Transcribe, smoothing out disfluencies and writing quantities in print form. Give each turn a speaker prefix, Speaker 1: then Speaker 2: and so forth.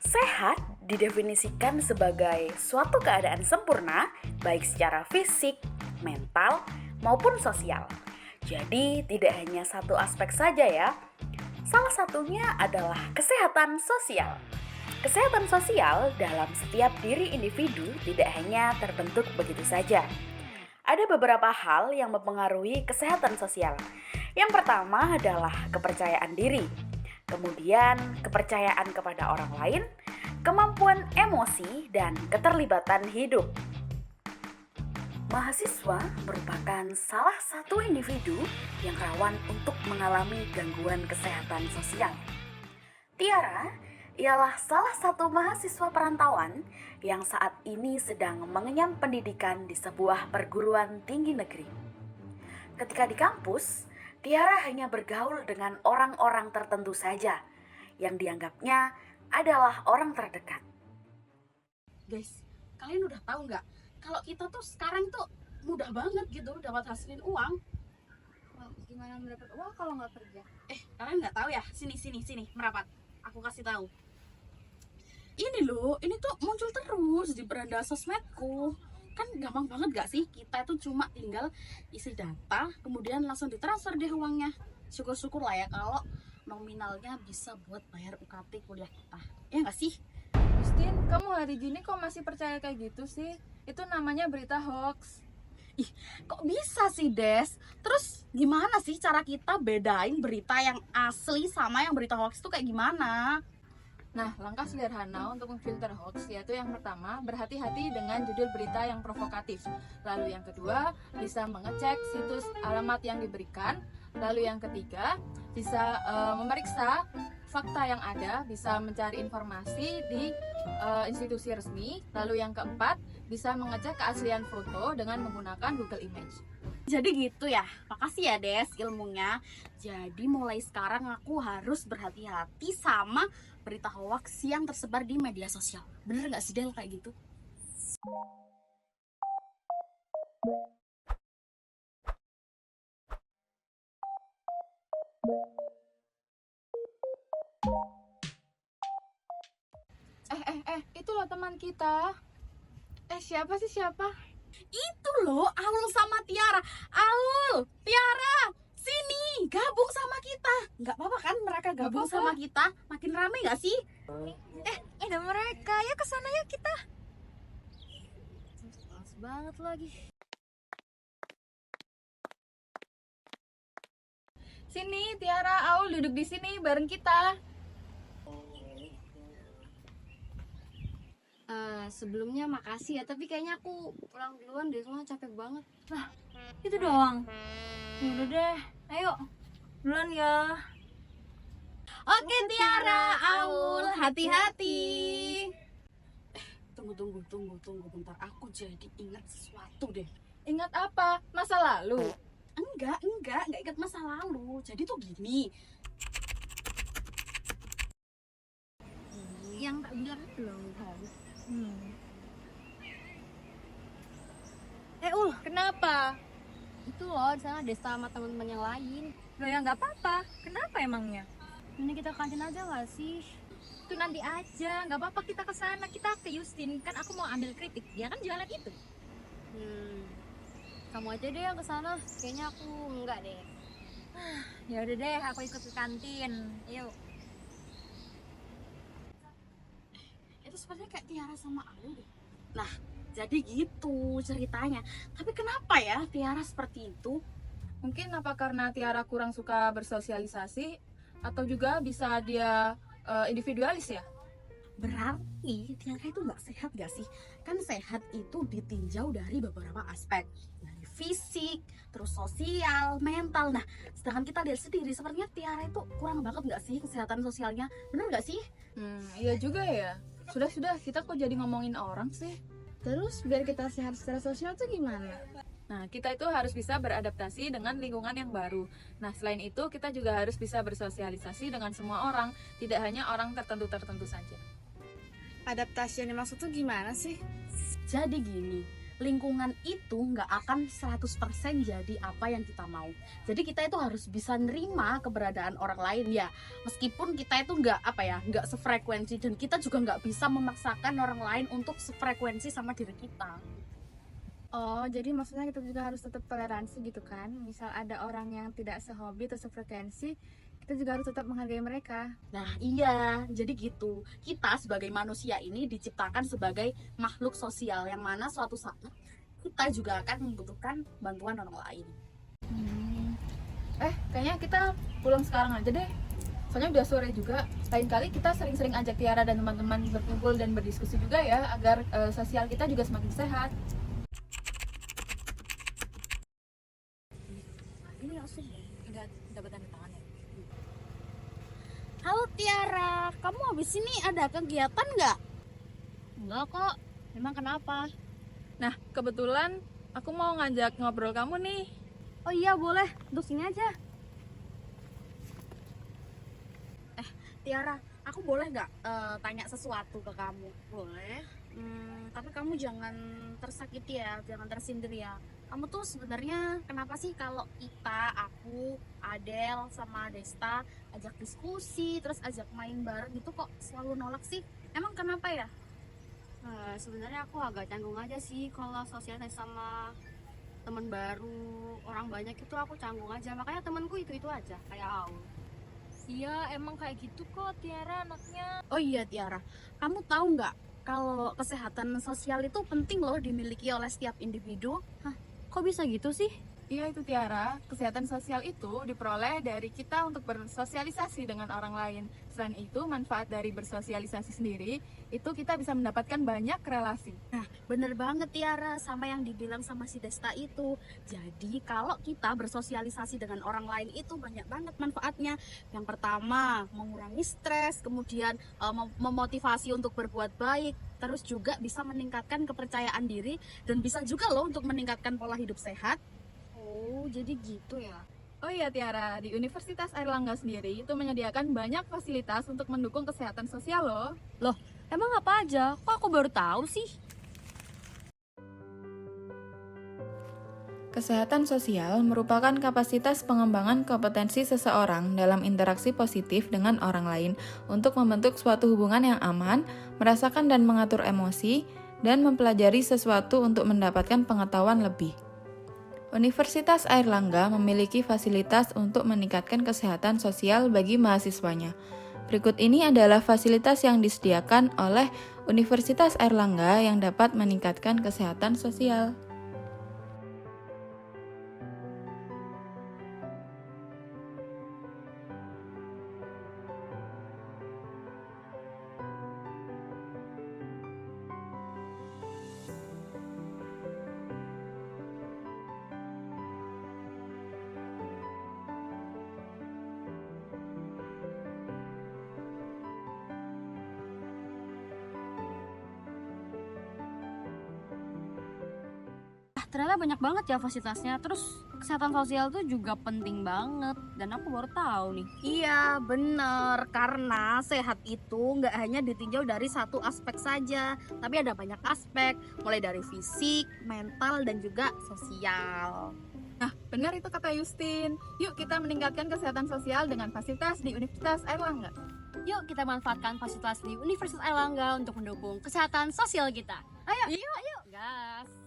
Speaker 1: Sehat didefinisikan sebagai suatu keadaan sempurna baik secara fisik, mental, maupun sosial. Jadi tidak hanya satu aspek saja ya. Salah satunya adalah kesehatan sosial. Kesehatan sosial dalam setiap diri individu tidak hanya terbentuk begitu saja. Ada beberapa hal yang mempengaruhi kesehatan sosial. Yang pertama adalah kepercayaan diri. Kemudian kepercayaan kepada orang lain, kemampuan emosi, dan keterlibatan hidup. Mahasiswa merupakan salah satu individu yang rawan untuk mengalami gangguan kesehatan sosial. Tiara ialah salah satu mahasiswa perantauan yang saat ini sedang mengenyam pendidikan di sebuah perguruan tinggi negeri. Ketika di kampus, Tiara hanya bergaul dengan orang-orang tertentu saja yang dianggapnya adalah orang terdekat.
Speaker 2: Guys, kalian udah tahu nggak kalau kita tuh sekarang tuh mudah banget gitu dapat hasilin uang.
Speaker 3: Gimana mendapat uang kalau nggak kerja?
Speaker 2: Kalian nggak tahu ya? Sini merapat. Aku kasih tahu. Ini loh, ini tuh muncul terus di beranda sosmedku. Kan gampang banget gak sih? Kita itu cuma tinggal isi data, kemudian langsung ditransfer deh uangnya. Syukur-syukur lah ya kalau nominalnya bisa buat bayar UKT kuliah kita. Ya nggak sih?
Speaker 3: Justin, kamu hari gini kok masih percaya kayak gitu sih? Itu namanya berita hoax.
Speaker 2: Kok bisa sih, Des? Terus gimana sih cara kita bedain berita yang asli sama yang berita hoax itu kayak gimana?
Speaker 3: Nah, langkah sederhana untuk memfilter hoax yaitu yang pertama, berhati-hati dengan judul berita yang provokatif. Lalu yang kedua, bisa mengecek situs alamat yang diberikan. Lalu yang ketiga, bisa memeriksa fakta yang ada, bisa mencari informasi di institusi resmi. Lalu yang keempat, bisa mengecek keaslian foto dengan menggunakan Google Image.
Speaker 2: Jadi gitu ya. Makasih ya, Des, ilmunya. Jadi mulai sekarang aku harus berhati-hati sama berita hoax yang tersebar di media sosial. Bener gak sih, Del, kayak gitu?
Speaker 3: Itu loh teman kita. Siapa sih siapa?
Speaker 2: Itu loh, Aul sama Tiara. Aul, Tiara, sini, gabung sama kita. Nggak apa-apa kan mereka gabung
Speaker 3: Nggak apa-apa.
Speaker 2: sama kita? Makin rame nggak sih?
Speaker 3: Ada mereka. Yuk kesana yuk kita. Males banget lagi. Sini Tiara, Aul duduk di sini bareng kita.
Speaker 4: Sebelumnya makasih ya, tapi kayaknya aku pulang duluan deh, soalnya capek banget.
Speaker 3: Itu doang. Ya udah deh, ayo duluan ya.
Speaker 2: Oke, Tiara, Aul, hati-hati. Tunggu bentar. Aku jadi ingat sesuatu deh.
Speaker 3: Ingat apa? Masa lalu?
Speaker 2: Enggak ingat masa lalu. Jadi tuh gini.
Speaker 4: Yang tak bilang belum kan?
Speaker 3: Kenapa?
Speaker 4: Itu loh, di sana Desta sama teman-teman yang lain.
Speaker 3: Loh ya nggak apa-apa. Kenapa emangnya?
Speaker 4: Ini kita kantin aja nggak sih?
Speaker 3: Itu nanti aja, nggak apa-apa kita ke sana, kita ke Justin. Kan aku mau ambil kritik, dia kan jualan itu.
Speaker 4: Kamu aja deh yang ke sana. Kayaknya aku enggak deh.
Speaker 3: Ya udah deh, aku ikut ke kantin. Yuk.
Speaker 2: Itu sebenarnya kayak Tiara sama Aul deh. Nah, jadi gitu ceritanya. Tapi kenapa ya Tiara seperti itu?
Speaker 3: Mungkin apa karena Tiara kurang suka bersosialisasi, atau juga bisa dia individualis ya?
Speaker 2: Berarti Tiara itu nggak sehat gak sih? Kan sehat itu ditinjau dari beberapa aspek. Dari fisik, terus sosial, mental. Nah, sedangkan kita lihat sendiri sepertinya Tiara itu kurang banget gak sih kesehatan sosialnya? Bener gak sih?
Speaker 3: Iya juga ya. Sudah, kita kok jadi ngomongin orang sih?
Speaker 4: Terus biar kita sehat secara sosial tuh gimana?
Speaker 3: Nah, kita itu harus bisa beradaptasi dengan lingkungan yang baru. Nah, selain itu kita juga harus bisa bersosialisasi dengan semua orang, tidak hanya orang tertentu saja. Adaptasi yang dimaksud tuh gimana sih?
Speaker 2: Jadi gini, lingkungan itu nggak akan 100% jadi apa yang kita mau. Jadi kita itu harus bisa nerima keberadaan orang lain ya. Meskipun kita itu nggak sefrekuensi, dan kita juga nggak bisa memaksakan orang lain untuk sefrekuensi sama diri kita.
Speaker 3: Oh, jadi maksudnya kita juga harus tetap toleransi gitu kan? Misal ada orang yang tidak sehobi atau sefrekuensi, kita juga harus tetap menghargai mereka.
Speaker 2: Nah iya, jadi gitu. Kita sebagai manusia ini diciptakan sebagai makhluk sosial, yang mana suatu saat kita juga akan membutuhkan bantuan orang lain.
Speaker 3: Kayaknya kita pulang sekarang aja deh. Soalnya udah sore juga. Lain kali kita sering-sering ajak Tiara dan teman-teman berkumpul dan berdiskusi juga ya, agar sosial kita juga semakin sehat.
Speaker 2: Ini langsung udah dapat tanda tangan ya.
Speaker 4: Halo Tiara, kamu habis ini ada kegiatan nggak?
Speaker 3: Enggak kok. Memang kenapa? Nah, kebetulan aku mau ngajak ngobrol kamu nih.
Speaker 4: Oh iya boleh, duduk sini aja.
Speaker 2: Tiara, aku boleh nggak tanya sesuatu ke kamu?
Speaker 4: Boleh.
Speaker 2: Tapi kamu jangan tersakiti ya, jangan tersindir ya. Kamu tuh sebenarnya kenapa sih kalau aku, Adel, sama Desta ajak diskusi, terus ajak main bareng gitu kok selalu nolak sih? Emang kenapa ya?
Speaker 4: Sebenarnya aku agak canggung aja sih kalau sosialisasi sama teman baru, orang banyak itu aku canggung aja. Makanya temanku itu aja kayak Aul.
Speaker 3: Iya, emang kayak gitu kok Tiara anaknya.
Speaker 2: Oh iya Tiara, kamu tahu nggak kalau kesehatan sosial itu penting loh dimiliki oleh setiap individu?
Speaker 4: Kok bisa gitu sih?
Speaker 3: Iya itu Tiara, kesehatan sosial itu diperoleh dari kita untuk bersosialisasi dengan orang lain. Selain itu, manfaat dari bersosialisasi sendiri, itu kita bisa mendapatkan banyak relasi.
Speaker 2: Bener banget Tiara, sama yang dibilang sama si Desta itu. Jadi kalau kita bersosialisasi dengan orang lain itu banyak banget manfaatnya. Yang pertama, mengurangi stres, kemudian memotivasi untuk berbuat baik, terus juga bisa meningkatkan kepercayaan diri, dan bisa juga loh untuk meningkatkan pola hidup sehat.
Speaker 4: Oh, jadi gitu ya.
Speaker 3: Oh iya Tiara, di Universitas Airlangga sendiri itu menyediakan banyak fasilitas untuk mendukung kesehatan sosial loh.
Speaker 4: Emang apa aja? Kok aku baru tahu sih?
Speaker 5: Kesehatan sosial merupakan kapasitas pengembangan kompetensi seseorang dalam interaksi positif dengan orang lain untuk membentuk suatu hubungan yang aman, merasakan dan mengatur emosi, dan mempelajari sesuatu untuk mendapatkan pengetahuan lebih. Universitas Airlangga memiliki fasilitas untuk meningkatkan kesehatan sosial bagi mahasiswanya. Berikut ini adalah fasilitas yang disediakan oleh Universitas Airlangga yang dapat meningkatkan kesehatan sosial.
Speaker 4: Ternyata banyak banget ya fasilitasnya. Terus kesehatan sosial tuh juga penting banget. Dan aku baru tahu nih.
Speaker 2: Iya bener, karena sehat itu nggak hanya ditinjau dari satu aspek saja, tapi ada banyak aspek, mulai dari fisik, mental, dan juga sosial.
Speaker 3: Nah, benar itu kata Justin. Yuk kita meningkatkan kesehatan sosial dengan fasilitas di Universitas Airlangga.
Speaker 4: Yuk kita manfaatkan fasilitas di Universitas Airlangga untuk mendukung kesehatan sosial kita. Ayo, gas.